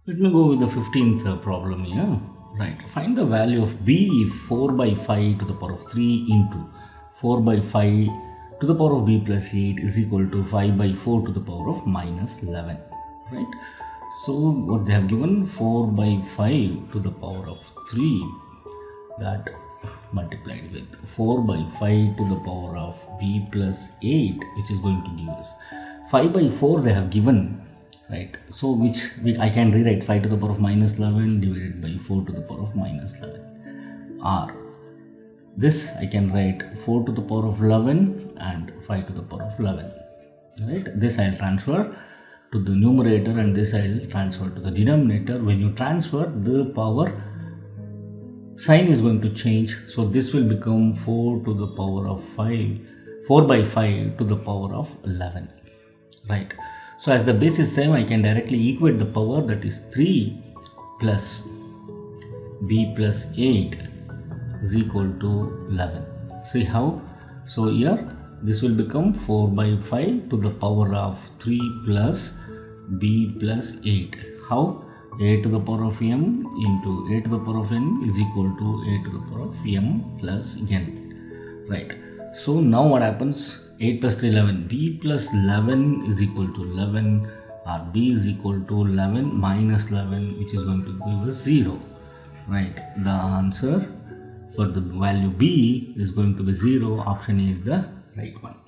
Let me go with the 15th problem here. Right, find the value of b if 4 by 5 to the power of 3 into 4 by 5 to the power of b plus 8 is equal to 5 by 4 to the power of minus 11. Right, so what they have given, 4 by 5 to the power of 3, that multiplied with 4 by 5 to the power of b plus 8, which is going to give us 5 by 4 they have given. Right, so which I can rewrite 5 to the power of minus 11 divided by 4 to the power of minus 11, or this I can write 4 to the power of 11 and 5 to the power of 11. Right, this I'll transfer to the numerator and this I'll transfer to the denominator. When you transfer, the power sign is going to change, so this will become 4 to the power of 4 by 5 to the power of 11. Right, so as the base is same, I can directly equate the power, that is 3 plus b plus 8 is equal to 11. See how? So here this will become 4 by 5 to the power of 3 plus b plus 8. How? A to the power of m into a to the power of n is equal to a to the power of m plus n. Right, so now what happens? 8 plus 3, 11. b plus 11 is equal to 11, or b is equal to 11 minus 11, which is going to give us 0. Right, the answer for the value b is going to be 0. Option A is the right one.